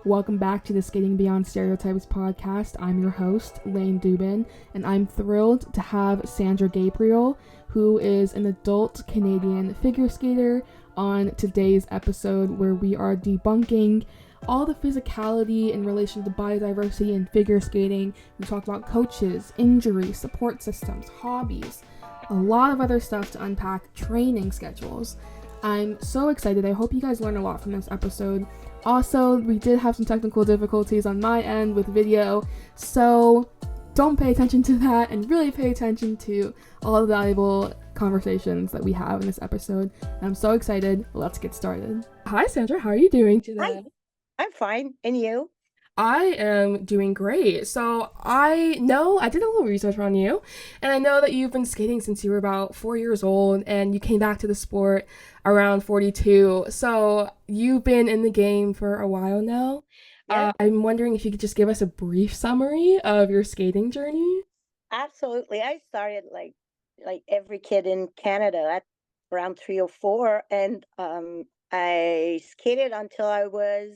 Welcome back to the Skating Beyond Stereotypes podcast. I'm your host, Lane Dubin, and I'm thrilled to have Sandra Gabriel, who is an adult Canadian figure skater, on today's episode where we are debunking all the physicality in relation to biodiversity and figure skating. We talk about coaches, injuries, support systems, hobbies, a lot of other stuff to unpack, training schedules. I'm so excited. I hope you guys learn a lot from this episode. Also, we did have some technical difficulties on my end with video, so don't pay attention to that and really pay attention to all the valuable conversations that we have in this episode. And I'm so excited. Let's get started. Hi, Sandra. How are you doing today? Hi, I'm fine. And you? I am doing great. So I know I did a little research on you, and I know that you've been skating since you were about 4 years old, and you came back to the sport around 42. So you've been in the game for a while now. Yes, I'm wondering if you could just give us a brief summary of your skating journey. absolutely. I started like every kid in Canada at around 3 or 4, and I skated until I was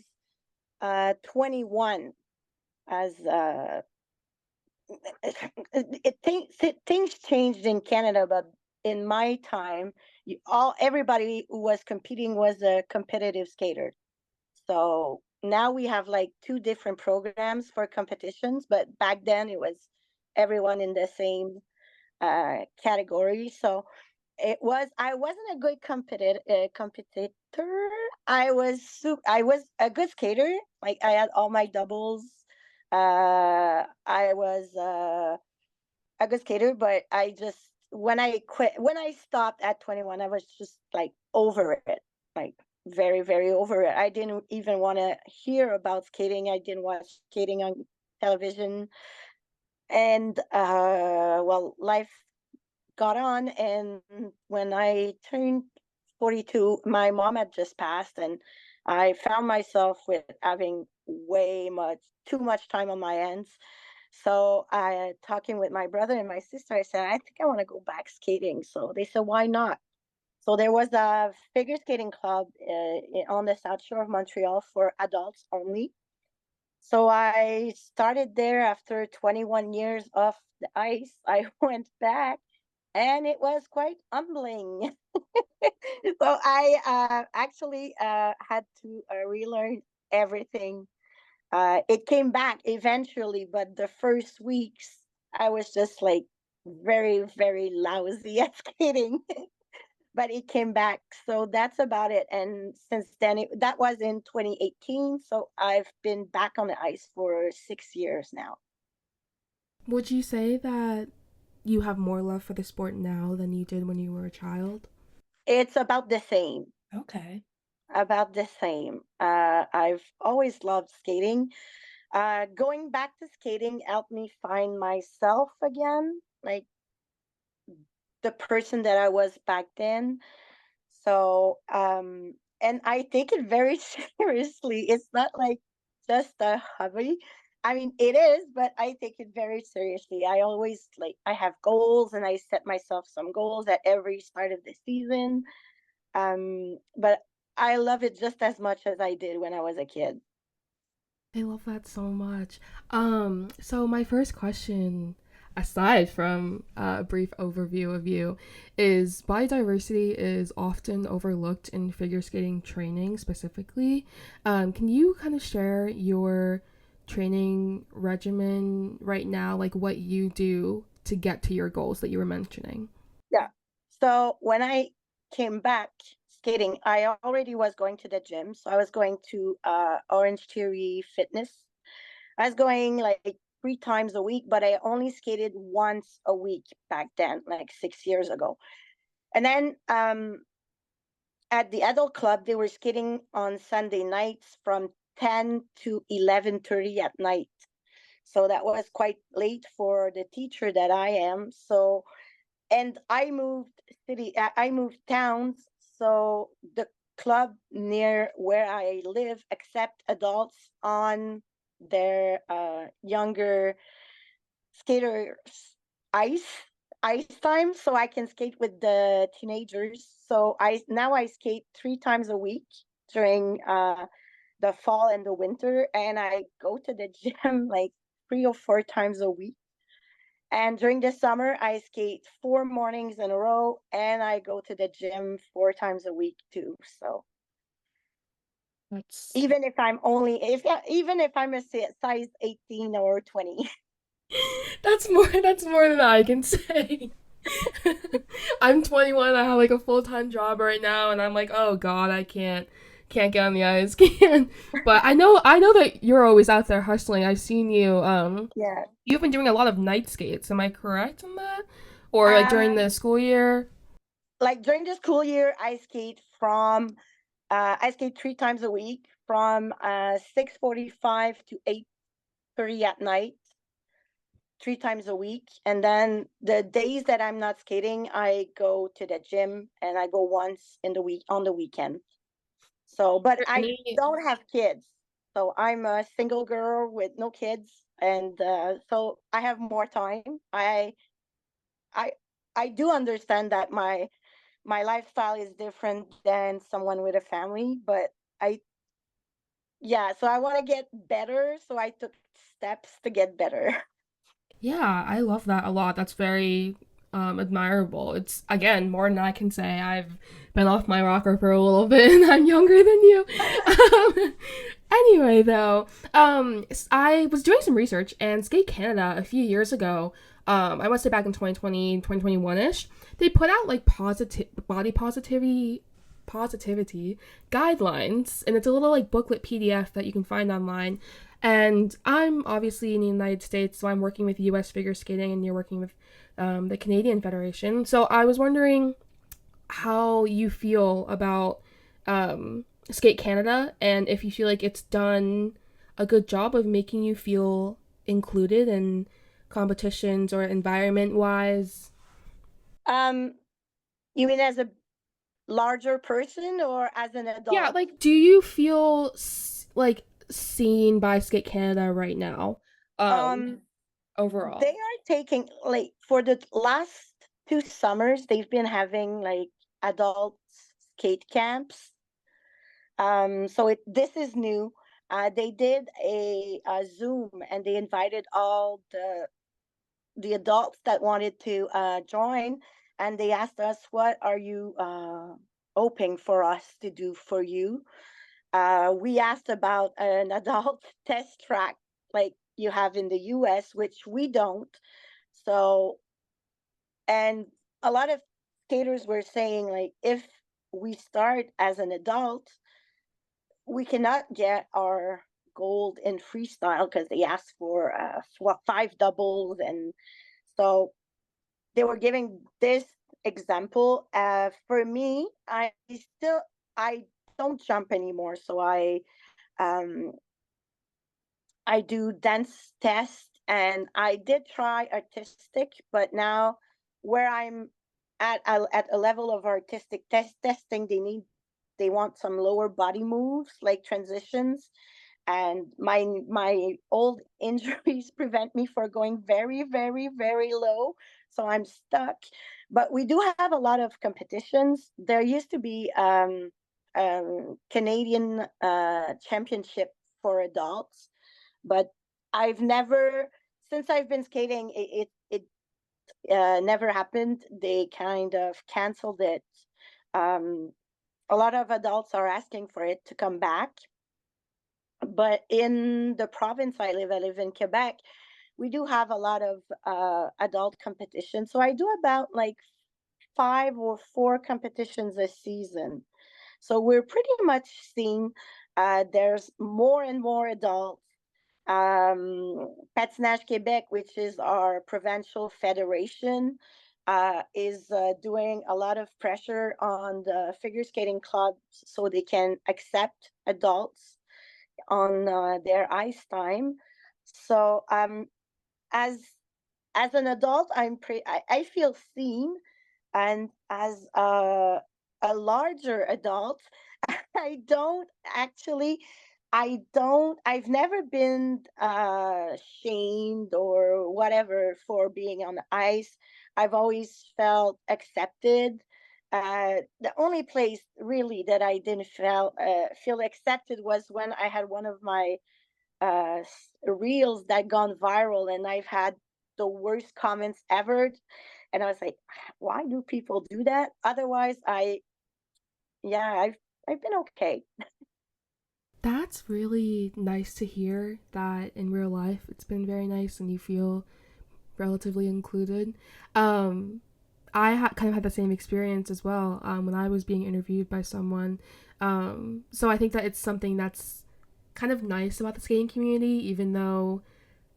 21. As things changed in Canada, but in my time, everybody who was competing was a competitive skater. So now we have like two different programs for competitions, but back then it was everyone in the same category. So I wasn't a good competitor. I was a good skater. Like I had all my doubles. I was a good skater, but I just when I stopped at 21, I was just like over it. Like very, very over it. I didn't even want to hear about skating. I didn't watch skating on television. And well, life got on. And when I turned 42, my mom had just passed, and I found myself with having too much time on my hands. So I talking with my brother and my sister, I said, I think I want to go back skating. So they said, why not? So there was a figure skating club on the South Shore of Montreal for adults only. So I started there after 21 years off the ice. I went back and it was quite humbling. So I actually had to relearn everything. It came back eventually, but the first weeks I was just like very, very lousy at skating. But it came back. So that's about it. And since then, that was in 2018. So I've been back on the ice for 6 years now. Would you say that you have more love for the sport now than you did when you were a child? It's about the same. Okay. About the same. I've always loved skating. Going back to skating helped me find myself again, like the person that I was back then. So, and I take it very seriously. It's not like just a hobby. I mean, it is, but I take it very seriously. I always I have goals and I set myself some goals at every start of the season. But I love it just as much as I did when I was a kid. I love that so much. So my first question, aside from a brief overview of you, is biodiversity is often overlooked in figure skating training specifically. Can you kind of share your training regimen right now, like what you do to get to your goals that you were mentioning? Yeah. So when I came back skating, I already was going to the gym. So I was going to Orange Theory Fitness. I was going like 3 times a week, but I only skated once a week back then, like 6 years ago. And then at the adult club, they were skating on Sunday nights from 10 to 11:30 at night. So that was quite late for the teacher that I am. So and I moved towns, so the club near where I live accept adults on their younger skaters ice ice time, so I can skate with the teenagers. So I skate 3 times a week during the fall and the winter, and I go to the gym like 3 or 4 times a week. And during the summer, I skate 4 mornings in a row, and I go to the gym 4 times a week too. So That's even if I'm a size 18 or 20. that's more than I can say. I'm 21. I have like a full-time job right now, and I'm like, oh god, I can't get on the ice. Can't. But I know that you're always out there hustling. I've seen you. Yeah. You've been doing a lot of night skates. Am I correct in that? Or like during Um, the school year? like during the school year, I skate 3 times a week from 6:45 to 8:30 at night, 3 times a week. And then the days that I'm not skating, I go to the gym and I go once in the week on the weekend. So, but Are there I any don't have kids. So I'm a single girl with no kids, and so I have more time. I I do understand that my lifestyle is different than someone with a family, but I yeah, so I want to get better, so I took steps to get better. Yeah, I love that a lot. That's very admirable. It's again more than I can say. I've been off my rocker for a little bit, and I'm younger than you. Anyway, though, I was doing some research, and Skate Canada a few years ago, I want to say back in 2020, 2021ish, they put out like positive body positivity guidelines, and it's a little like booklet PDF that you can find online. And I'm obviously in the United States, so I'm working with US figure skating, and you're working with the Canadian Federation. So I was wondering how you feel about Skate Canada, and if you feel like it's done a good job of making you feel included in competitions or environment wise. um, you mean as a larger person or as an Yeah, adult? like, do you feel like seen by Skate Canada right now? Um, Um, they overall. are taking like for the last 2 summers, they've been having like adult skate camps. So this is new. They did a Zoom and they invited all the adults that wanted to join, and they asked us, "What are you hoping for us to do for you?" We asked about an adult test track like you have in the US, which we don't. So, and a lot of skaters were saying, like, if we start as an adult, we cannot get our gold in freestyle because they asked for five doubles. And so they were giving this example. For me, I don't jump anymore. So um, I do dance test, and I did try artistic, but now where I'm at a level of artistic testing, they want some lower body moves like transitions, and my old injuries prevent me from going very very low, so I'm stuck. But we do have a lot of competitions. There used to be Canadian championship for adults, but I've never, since I've been skating, it never happened. They kind of canceled it. um a lot of adults are asking for it to come back, but in the province I live in Quebec. We do have a lot of adult competitions, so I do about like 5 or 4 competitions a season. So we're pretty much seeing there's more and more adults. Patinage Quebec, which is our provincial federation, is doing a lot of pressure on the figure skating clubs so they can accept adults on their ice time. So as as an adult, I feel seen, and as a larger adult, I don't actually. I've never been shamed or whatever for being on the ice. I've always felt accepted, The only place really that I didn't feel accepted was when I had one of my reels that gone viral, and I've had the worst comments ever. And I was like, why do people do that? Otherwise, yeah, I've been okay. That's really nice to hear that in real life it's been very nice and you feel relatively included. Um, kind of had the same experience as well when I was being interviewed by someone. So I think that it's something that's kind of nice about the skating community, even though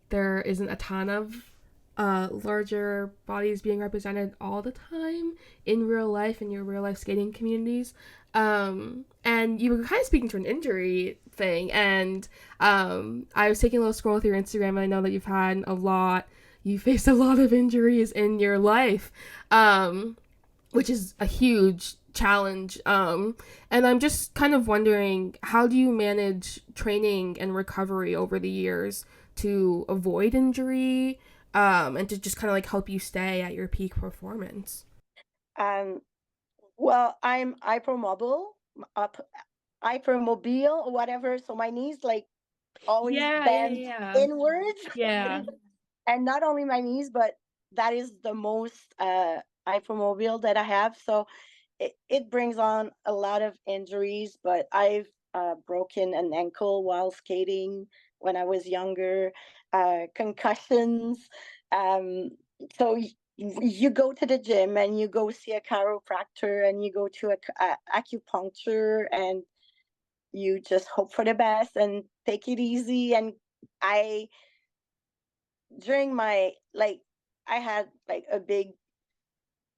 there isn't a ton of larger bodies being represented all the time in real life in your real life skating communities. And you were kind of speaking to an injury thing, and I was taking a little scroll through your Instagram, and I know that you faced a lot of injuries in your life, which is a huge challenge. And I'm just kind of wondering, how do you manage training and recovery over the years to avoid injury, and to just kind of like help you stay at your peak performance? Um, well, I'm up, hypermobile, or whatever. So my knees like always Yeah, yeah, bend yeah. inwards, Yeah. and not only my knees, but that is the most hypermobile that I have. So it brings on a lot of injuries. But I've broken an ankle while skating when I was younger, concussions. Um, so you go to the gym and you go see a chiropractor and you go to a acupuncture, and you just hope for the best and take it easy. And I during my like I had like a big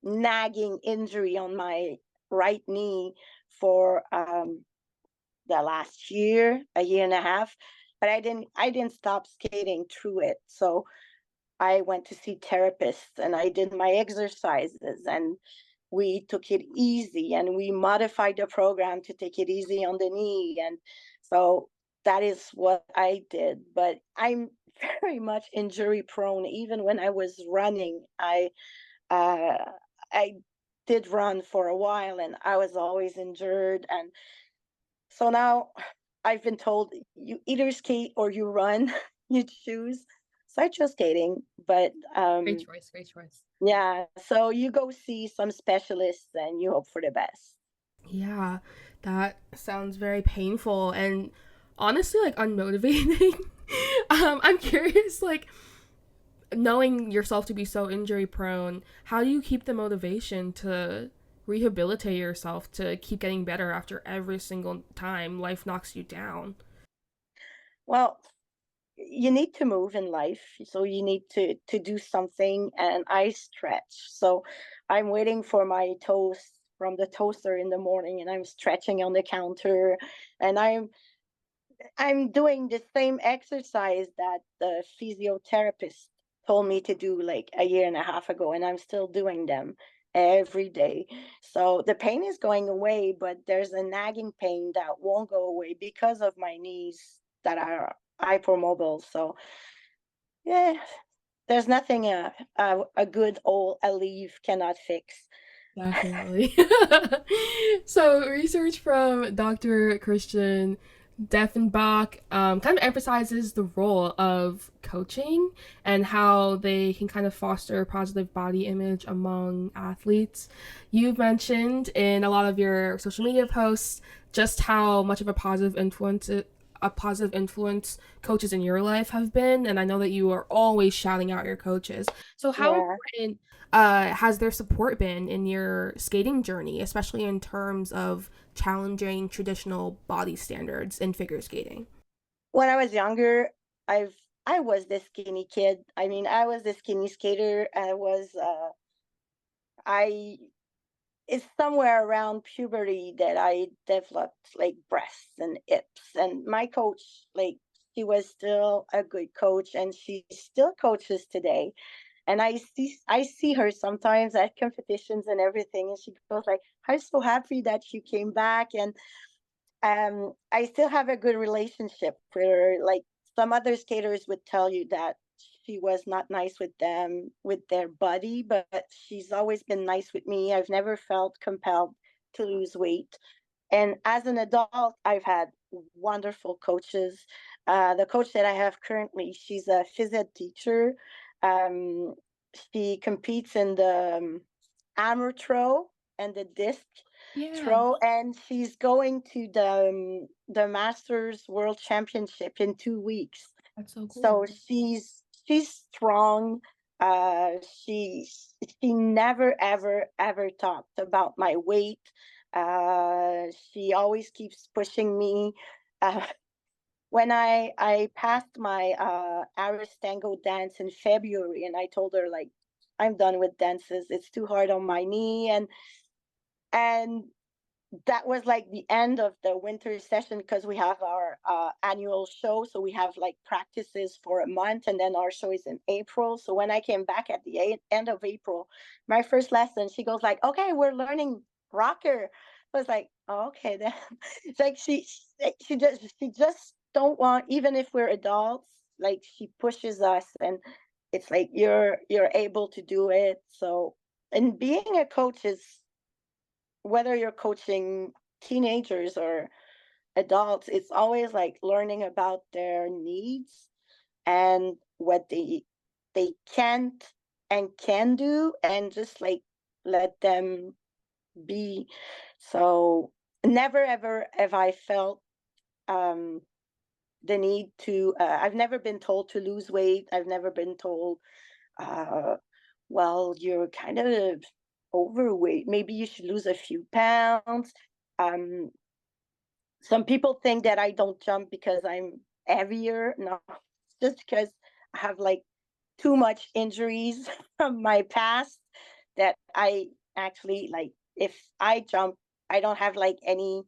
nagging injury on my right knee for the last year, a year and a half, but I didn't stop skating through it. So I went to see therapists and I did my exercises, and we took it easy and we modified the program to take it easy on the knee. And so that is what I did. But I'm very much injury prone. Even when I was running, uh, I did run for a while and I was always injured. And so now I've been told you either skate or you run, you choose. So I chose skating, but Great choice. Great choice. yeah, so you go see some specialists and you hope for the best. Yeah, that sounds very painful and honestly like unmotivating. I'm curious, like, knowing yourself to be so injury prone, how do you keep the motivation to rehabilitate yourself to keep getting better after every single time life knocks you down? Well, you need to move in life, so you need to do something, and I stretch. So I'm waiting for my toast from the toaster in the morning, and I'm stretching on the counter, and I'm doing the same exercise that the physiotherapist told me to do like a year and a half ago, and I'm still doing them every day. So the pain is going away, but there's a nagging pain that won't go away because of my knees that are hypermobile. So yeah, there's nothing a good old Aleve cannot fix. Definitely. So, research from Dr. Christian Deffenbach kind of emphasizes the role of coaching and how they can kind of foster a positive body image among athletes. You've mentioned in a lot of your social media posts just how much of a positive influence coaches in your life have been, and I know that you are always shouting out your coaches. So, how Yeah. important has their support been in your skating journey, especially in terms of challenging traditional body standards in figure skating? When I was younger, I've I was this skinny kid. I mean, I was the skinny skater. I it's somewhere around puberty that I developed like breasts and hips. And my coach, like, she was still a good coach, and she still coaches today. And I see her sometimes at competitions and everything, and she goes like, "I'm so happy that you came back." And I still have a good relationship with her. Like, some other skaters would tell you that she was not nice with them, with their body, but she's always been nice with me. I've never felt compelled to lose weight. And as an adult, I've had wonderful coaches. The coach that I have currently, she's a phys ed teacher. Um, she competes in the hammer throw and the disc Yeah, throw, and she's going to the Masters World Championship in 2 weeks. that's so cool. So she's strong. Uh, she she never ever talked about my weight. She always keeps pushing me. Uh, when I passed my Irish tango dance in February, and I told her like I'm done with dances. It's too hard on my knee, and that was like the end of the winter session because we have our annual show. So we have like practices for a month, and then our show is in April. So when I came back at the end of April, my first lesson, she goes like, "Okay, we're learning rocker." I was like, oh, "Okay, then." It's like she just don't want, even if we're adults, like she pushes us, and it's like you're able to do it. So, and being a coach is, whether you're coaching teenagers or adults, it's always like learning about their needs and what they can't and can do, and just like let them be. So never ever have I felt um the need to I've never been told to lose weight. I've never been told uh well, you're kind of overweight, maybe you should lose a few pounds. um some people think that I don't jump because I'm heavier. No, just because I have like too much injuries from my past, that I actually like, if I jump, I don't have like any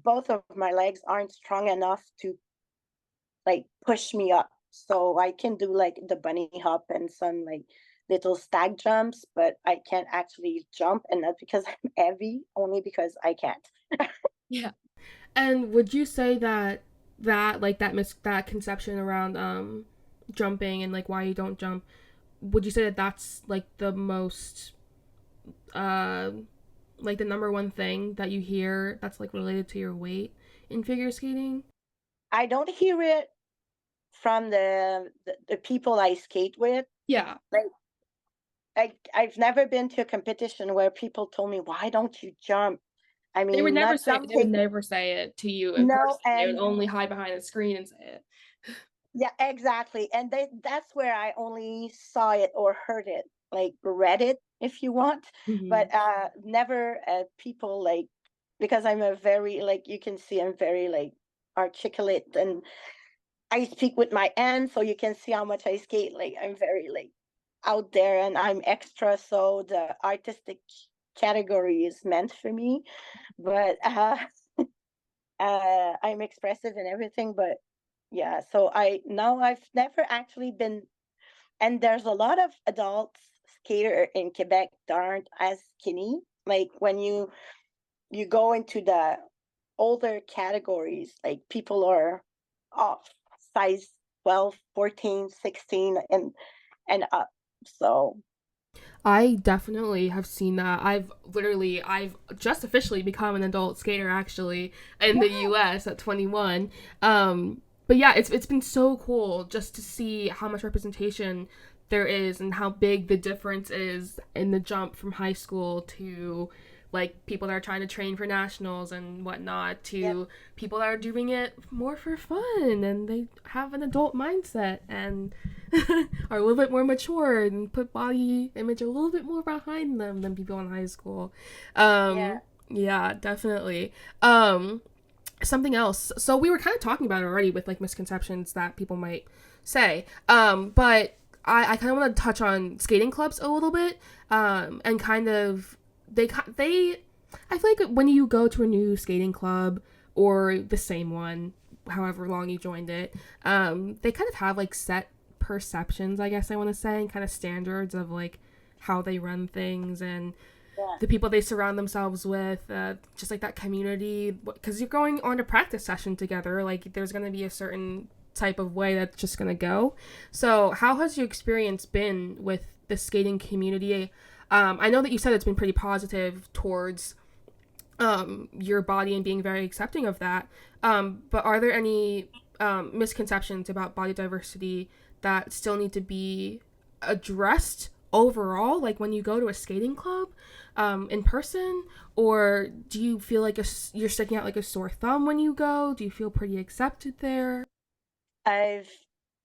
both of my legs aren't strong enough to like push me up. So I can do like the bunny hop and some like little stag jumps, but I can't actually jump, and not because I'm heavy, only because I can't. Yeah. And would you say that that conception around jumping and like why you don't jump, would you say that that's like the most uh like the number one thing that you hear that's like related to your weight in figure skating? I don't hear it from the people I skate with. Yeah. Like I've never been to a competition where people told me, "Why don't you jump?" I mean, not They would jumping. never say it to you in No, person. They would and only hide behind a screen and say it. yeah, exactly. And that's where I only saw it or heard it, like read it if you want, Mm-hmm. but never people like, because I'm a very, like you can see I'm very like articulate, and I speak with my hands, so you can see how much I skate. Like I'm very like out there, and I'm extra, so the artistic category is meant for me. But I'm expressive and everything. But yeah, so I now I've never actually been, and there's a lot of adults skater in Quebec that aren't as skinny. Like when you go into the older categories, like people are off size 12, 14, 16, and up. So I definitely have seen that. I've just officially become an adult skater actually in the yeah, US at 21. But yeah, it's been so cool just to see how much representation there is and how big the difference is in the jump from high school to like people that are trying to train for nationals and whatnot yep, to people that are doing it more for fun and they have an adult mindset and are a little bit more mature and put body image a little bit more behind them than people in high school. yeah. Yeah, definitely. Something else. So we were kind of talking about it already with like misconceptions that people might say. But I kind of want to touch on skating clubs a little bit. And kind of they I feel like when you go to a new skating club or the same one, however long you joined it, they kind of have like set perceptions, I guess I want to say, and kind of standards of like how they run things and Yeah. the people they surround themselves with, just like that community. Because you're going on a practice session together, like there's going to be a certain type of way that's just gonna go. So how has your experience been with the skating community? I know that you said it's been pretty positive towards your body and being very accepting of that. But are there any misconceptions about body diversity that still need to be addressed overall, like when you go to a skating club in person? Or do you feel like you're sticking out like a sore thumb when you go? Do you feel pretty accepted there? I've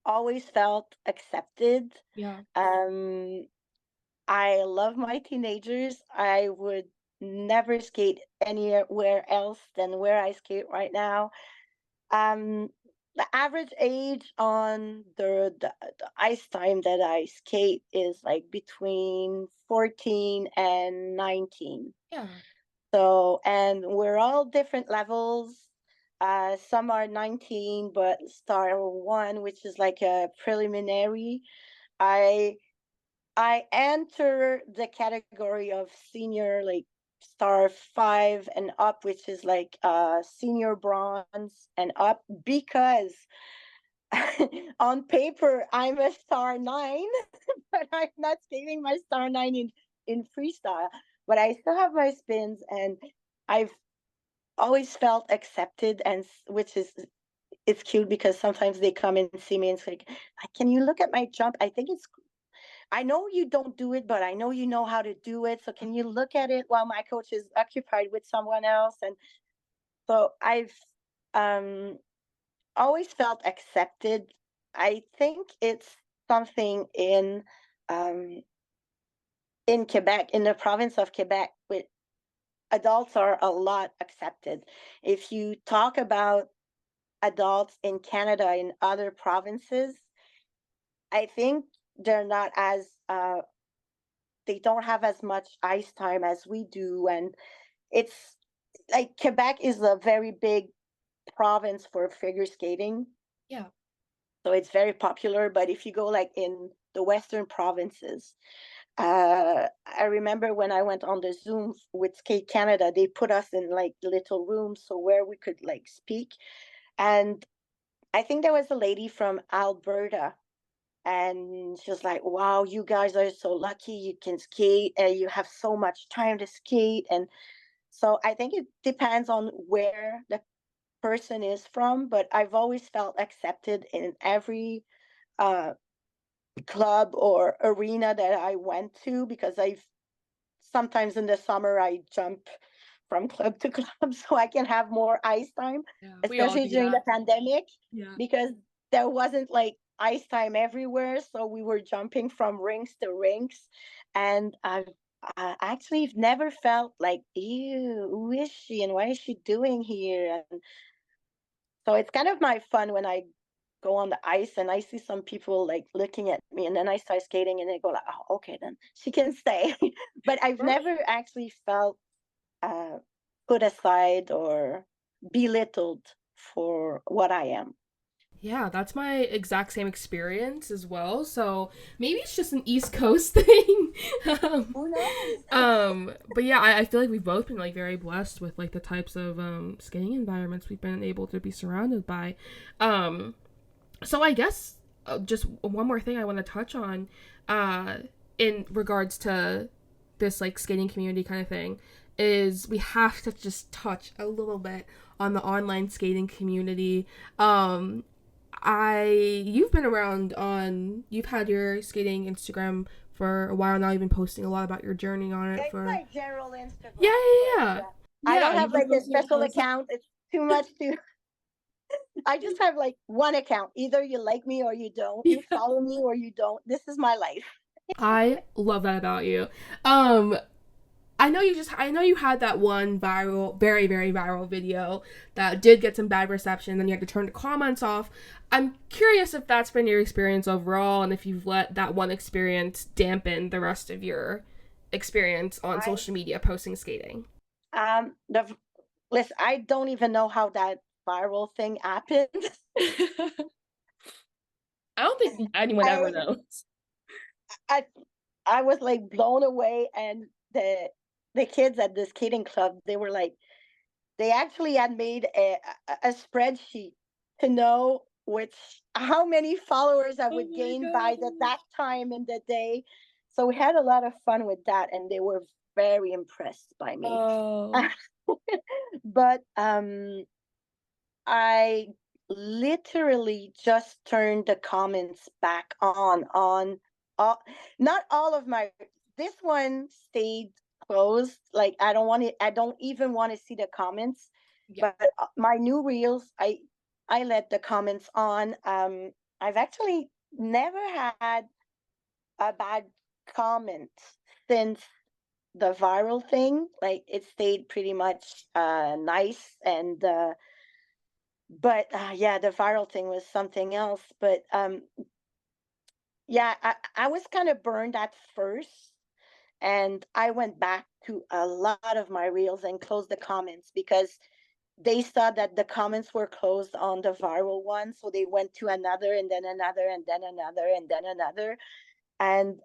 always felt accepted. Yeah. Um, I love my teenagers. I would never skate anywhere else than where I skate right now. Um, the average age on the ice time that I skate is like between 14 and 19. Yeah. So, and we're all different levels. Some are 19, but star one, which is like a preliminary. I I enter the category of senior, like star five and up, which is like senior bronze and up, because on paper I'm a star nine, but I'm not skating my star nine in freestyle. But I still have my spins, and I've always felt accepted, and which is it's cute because sometimes they come and see me and it's like, can you look at my jump? I know you don't do it, but I know you know how to do it. So can you look at it while my coach is occupied with someone else? And so I've um, always felt accepted. I think it's something um, in Quebec, in the province of Quebec, with adults are a lot accepted. If you talk about adults in Canada in other provinces, I think they're not as they don't have as much ice time as we do, and it's like Quebec is a very big province for figure skating, Yeah. so it's very popular. But if you go like in the western provinces, I remember when I went on the Zoom with Skate Canada, they put us in like little rooms so where we could like speak, and I think there was a lady from Alberta, and she was like, wow, you guys are so lucky, you can skate and you have so much time to skate. And so I think it depends on where the person is from, but I've always felt accepted in every uh, club or arena that I went to, because I've sometimes in the summer I jump from club to club so I can have more ice time, Yeah. We all especially do during the that. pandemic, Yeah. because there wasn't like ice time everywhere. So we were jumping from rinks to rinks. And I've actually never felt like, ew, who is she and what is she doing here? And so it's kind of my fun when I go on the ice and I see some people like looking at me, and then I start skating and they go like, oh, okay, then she can stay. But I've Right. never actually felt uh, put aside or belittled for what I am. Yeah, that's my exact same experience as well. So maybe it's just an East Coast thing. um, Who knows? but yeah, I feel like we've both been like very blessed with like the types of skating environments we've been able to be surrounded by. Um, so I guess just one more thing I want to touch on, uh, in regards to this like skating community kind of thing, is we have to just touch a little bit on the online skating community. You've been around on, you've had your skating Instagram for a while now. You've been posting a lot about your journey on it It's for. my general Yeah, Instagram, yeah, but yeah. I Yeah, don't you've have been like a posting a special ton of stuff. account. It's too much to. I just have like one account. Either you like me or you don't. You follow me or you don't. This is my life. I love that about you. Um, I know you had that one viral, very, very viral video that did get some bad reception, then you had to turn the comments off. I'm curious if that's been your experience overall and if you've let that one experience dampen the rest of your experience on I social media posting skating. the listen. I don't even know how that viral thing happened. I don't think anyone ever I knows. I I was like blown away, and the kids at the skating club, they were like, they actually had made a spreadsheet to know which how many followers I Oh would my gain by that gosh. time in the day. So we had a lot of fun with that, and they were very impressed by me. Oh. But I literally just turned the comments back on all, not all of my, this one stayed closed. Like I don't even want to see the comments. Yeah. But my new reels, I let the comments on. I've actually never had a bad comment since the viral thing. Like it stayed pretty much nice, and but yeah, the viral thing was something else. But yeah, I was kind of burned at first, and I went back to a lot of my reels and closed the comments because they saw that the comments were closed on the viral one, so they went to another, and then another, and then another, and then another. And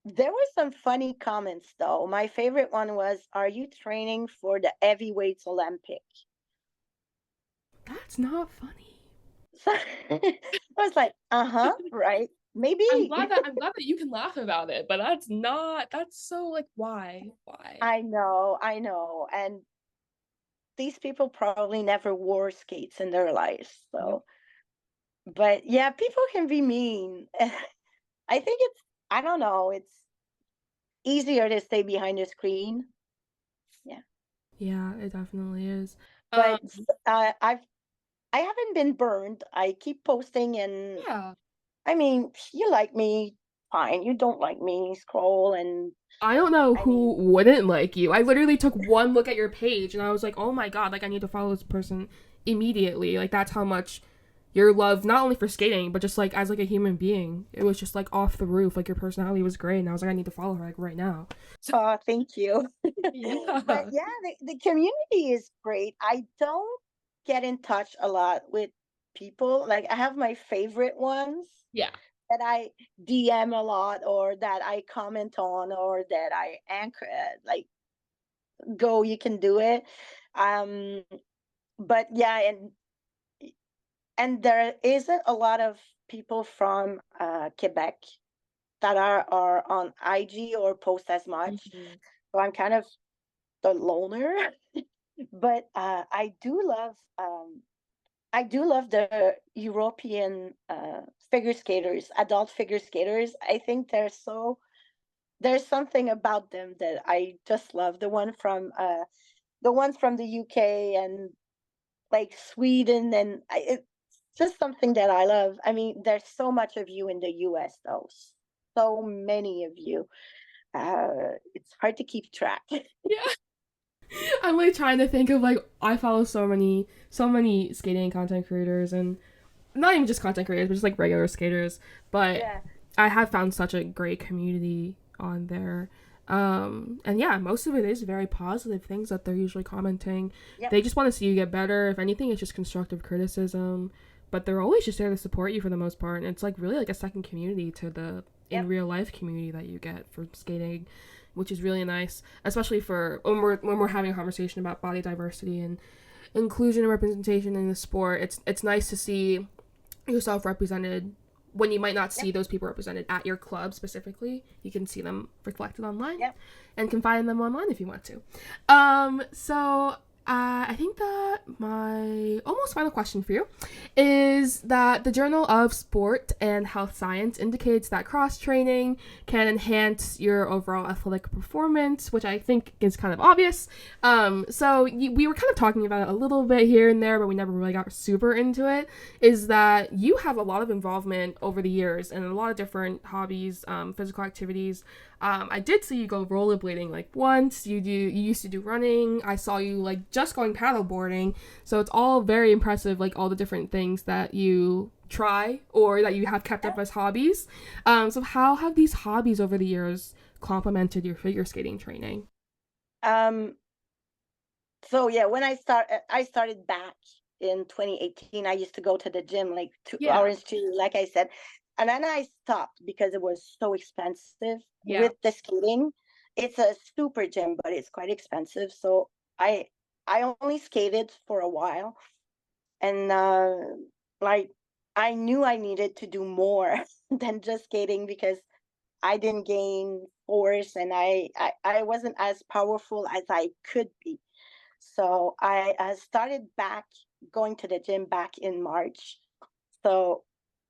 there were some funny comments though. My favorite one was, "Are you training for the heavyweights Olympic?" That's not funny. So I was like, "Uh-huh, right. Maybe." I'm glad that you can laugh about it, but that's so like why? Why? I know. And these people probably never wore skates in their lives. Yep. So, but yeah, people can be mean. I think I don't know, it's easier to stay behind the screen. Yeah. Yeah, it definitely is. But Um, I haven't been burned. I keep posting, and yeah. I mean, you like me, fine. You don't like me, scroll. And I don't know I mean, who wouldn't like you. I literally took one look at your page and I was like, oh my god, like I need to follow this person immediately. Like that's how much your love, not only for skating, but just like as like a human being. It was just like off the roof. Like your personality was great, and I was like, I need to follow her like right now. oh, thank you. But Yeah. yeah, the community is great. I don't get in touch a lot with people. Like I have my favorite ones Yeah. that I DM a lot, or that I comment on, or that I anchor at, like, go, you can do it. Um, but yeah, and there isn't a lot of people from Quebec that are on IG or post as much. Mhm. So I'm kind of the loner. But I do love the European figure skaters, adult figure skaters. I think there's something about them that I just love. The ones from the UK and like Sweden, and it's just something that I love. I mean, there's so much of you in the US though. So many of you. It's hard to keep track. Yeah. I'm like trying to think of like I follow so many skating content creators and not even just content creators, but just like regular skaters. But Yeah. I have found such a great community on there. And yeah, most of it is very positive things that they're usually commenting. Yep. They just want to see you get better. If anything, it's just constructive criticism. But they're always just there to support you for the most part. And it's like really like a second community to the in Yep. real life community that you get for skating, which is really nice, especially for when we're having a conversation about body diversity and inclusion and representation in the sport. It's nice to see yourself represented when you might not Yep. see those people represented at your club specifically. You can see them reflected online Yep. and can find them online if you want to. So I think that my almost final question for you is that the Journal of Sport and Health Science indicates that cross training can enhance your overall athletic performance, which I think is kind of obvious. So we were kind of talking about it a little bit here and there, but we never really got super into it. Is that you have a lot of involvement over the years and a lot of different hobbies, physical activities. I did see you go rollerblading like once. You used to do running. I saw you like just going paddleboarding. So it's all very impressive, like all the different things that you try or that you have kept up as hobbies. So how have these hobbies over the years complemented your figure skating training? Um, so yeah, when I started back in 2018. I used to go to the gym like to Yeah. Orange Two, like I said, and then I stopped because it was so expensive Yeah. with the skating. It's a super gym, but it's quite expensive. So I I only skated for a while, and like I knew I needed to do more than just skating because I didn't gain force and I wasn't as powerful as I could be. So I started back going to the gym back in March. So,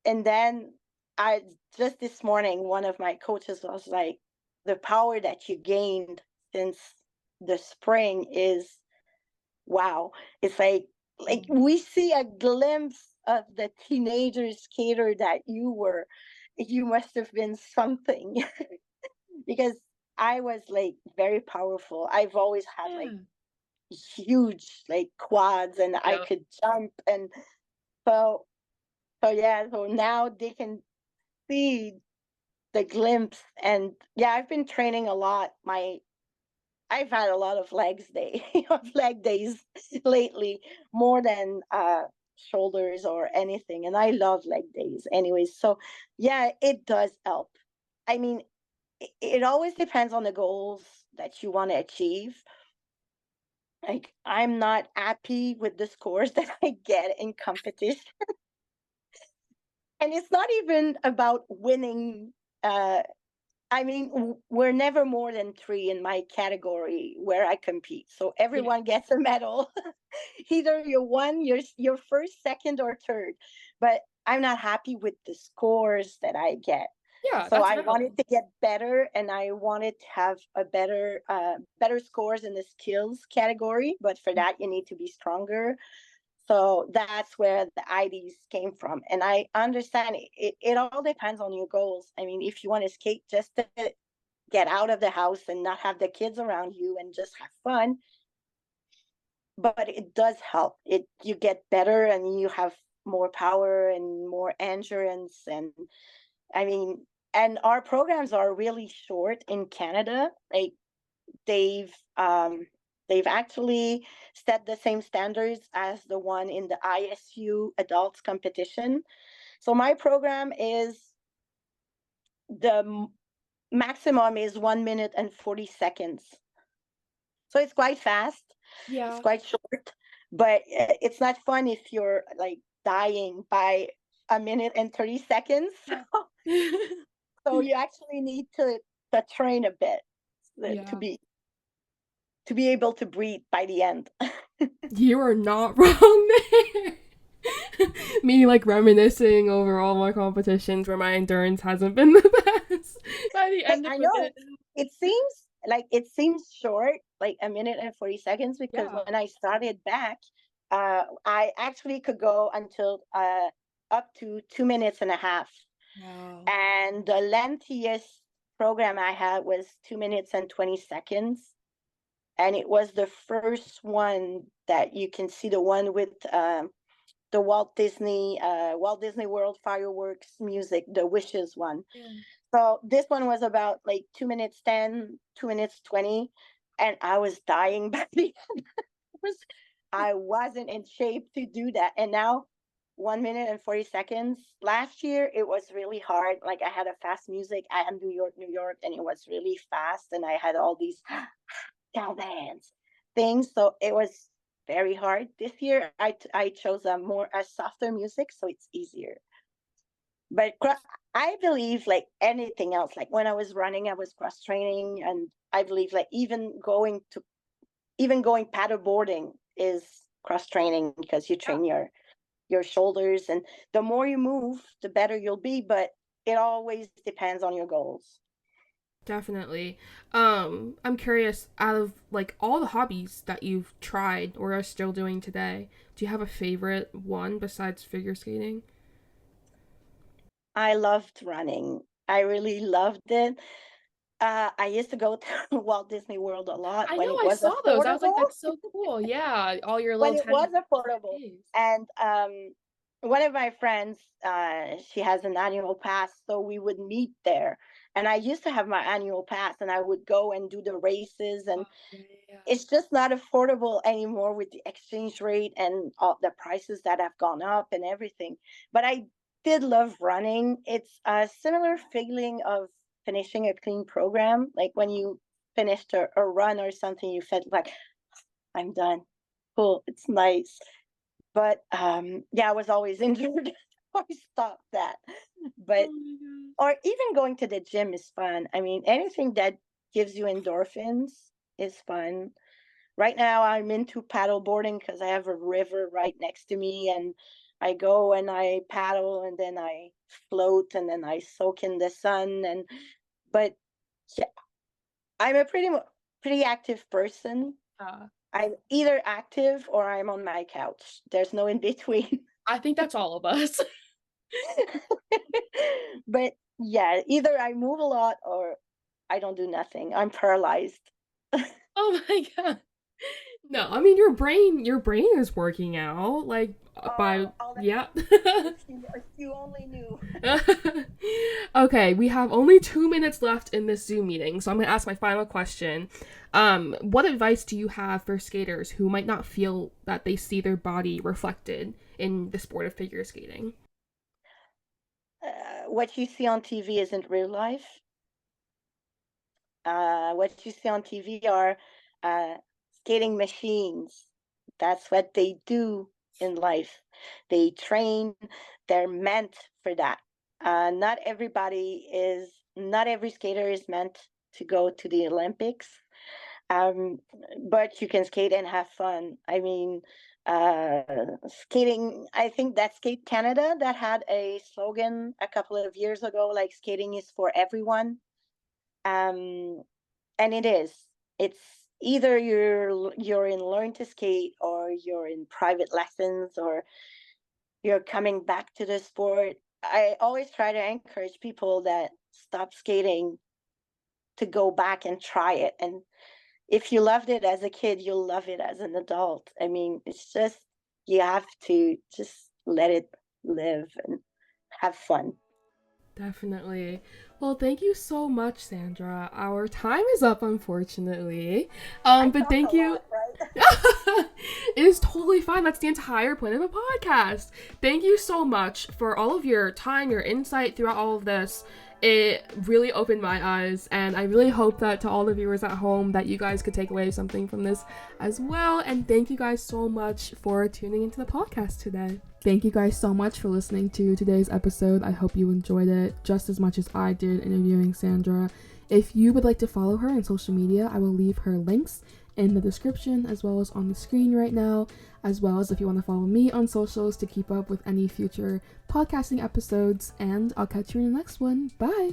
and then I just this morning, one of my coaches was like, the power that you gained since the spring is wow. It's like Mm. we see a glimpse of the teenager skater that you were. You must have been something because I was like very powerful. I've always had like Yeah. huge like quads and I Yep. could jump and so so yeah, so now they can see the glimpse and yeah, I've been training a lot. My I've had a lot of leg days lately, more than shoulders or anything. And I love leg days anyways. So yeah, it does help. I mean, it always depends on the goals that you want to achieve. Like I'm not happy with the scores that I get in competition. And it's not even about winning. I mean, we're never more than three in my category where I compete. So Yeah. everyone gets a medal. Either you won, you're first, second, or third. But I'm not happy with the scores that I get. Yeah, So that's I valid. wanted to get better, and I wanted to have a better scores in the skills category. But for that, you need to be stronger. So that's where the IDs came from. And I understand it all depends on your goals. I mean, if you want to skate just to get out of the house and not have the kids around you and just have fun, but it does help. It you get better and you have more power and more endurance and I mean and our programs are really short in Canada. Like they've um they've actually set the same standards as the one in the ISU adults competition. So my program is the maximum is 1 minute and 40 seconds. So it's quite fast. It's Yeah. quite short, but it's not fun if you're like dying by 1 minute and 30 seconds. Yeah. So you actually need to train a bit to Yeah. be able to breathe by the end. You are not wrong there. Me like reminiscing over all my competitions where my endurance hasn't been the best. By the Like end of I know it. it seems short, like 1 minute and 40 seconds, because Yeah. when I started back, I actually could go until up to 2 minutes and a half. Wow. And the lengthiest program I had was 2 minutes and 20 seconds. And it was the first one that you can see, the one with the Walt Disney World fireworks music, the Wishes one. Yeah. So this one was about like 2 minutes 10, 2 minutes 20, and I was dying by the end. was I wasn't in shape to do that. And now 1 minute and 40 seconds. Last year it was really hard. Like I had a fast music. I had New York, New York, and it was really fast. And I had all these down dance things. So it was very hard. This year I chose a softer music, so it's easier. But I believe like anything else, like when I was running, I was cross training, and I believe like even going paddle boarding is cross training because you Yeah. train your shoulders, and the more you move, the better you'll be. But it always depends on your goals. Definitely. I'm curious, out of like all the hobbies that you've tried or are still doing today, do you have a favorite one besides figure skating? I loved running. I really loved it. I used to go to Walt Disney World a lot I when know, it I was saw those. I was like, affordable. that's so cool. Yeah. All your When little it tiny was affordable. days. And one of my friends, she has an annual pass, so we would meet there. And I used to have my annual pass, and I would go and do the races. Oh, And yeah, yeah, it's just not affordable anymore with the exchange rate and all the prices that have gone up and everything. But I did love running. It's a similar feeling of finishing a clean program, like when you finished a run or something, you felt like I'm done. Cool, it's nice. But yeah, I was always injured. I stopped that. But Oh my gosh. or even going to the gym is fun. I mean, anything that gives you endorphins is fun. Right now, I'm into paddle boarding because I have a river right next to me, and I go and I paddle, and then I float, and then I soak in the sun. And but yeah, I'm a pretty active person. Uh, I'm either active or I'm on my couch. There's no in between. I think that's all of us. But yeah, either I move a lot or I don't do nothing. I'm paralyzed. Oh my god. No, I mean your brain is working out like by All that, yeah. if you only knew. Okay, we have only 2 minutes left in this Zoom meeting, so I'm gonna ask my final question. What advice do you have for skaters who might not feel that they see their body reflected in the sport of figure skating? What you see on TV isn't real life. What you see on TV are uh, skating machines. That's what they do in life. They train, they're meant for that. Not every skater is meant to go to the Olympics, um, but you can skate and have fun. I mean, uh, skating, I think that Skate Canada that had a slogan a couple of years ago, like skating is for everyone. Um, and it is. It's either you're in learn to skate or you're in private lessons or you're coming back to the sport. I always try to encourage people that stop skating to go back and try it. And if you loved it as a kid, you'll love it as an adult. I mean, it's just you have to just let it live and have fun. Definitely. Well, thank you so much, Sandra. Our time is up, unfortunately. I But talk thank a you. lot, right? It is totally fine. That's the entire point of a podcast. Thank you so much for all of your time, your insight throughout all of this. It really opened my eyes, and I really hope that to all the viewers at home that you guys could take away something from this as well. And thank you guys so much for tuning into the podcast today. Thank you guys so much for listening to today's episode. I hope you enjoyed it just as much as I did interviewing Sandra. If you would like to follow her on social media, I will leave her links in the description as well as on the screen right now, as well as if you want to follow me on socials to keep up with any future podcasting episodes. And I'll catch you in the next one. Bye!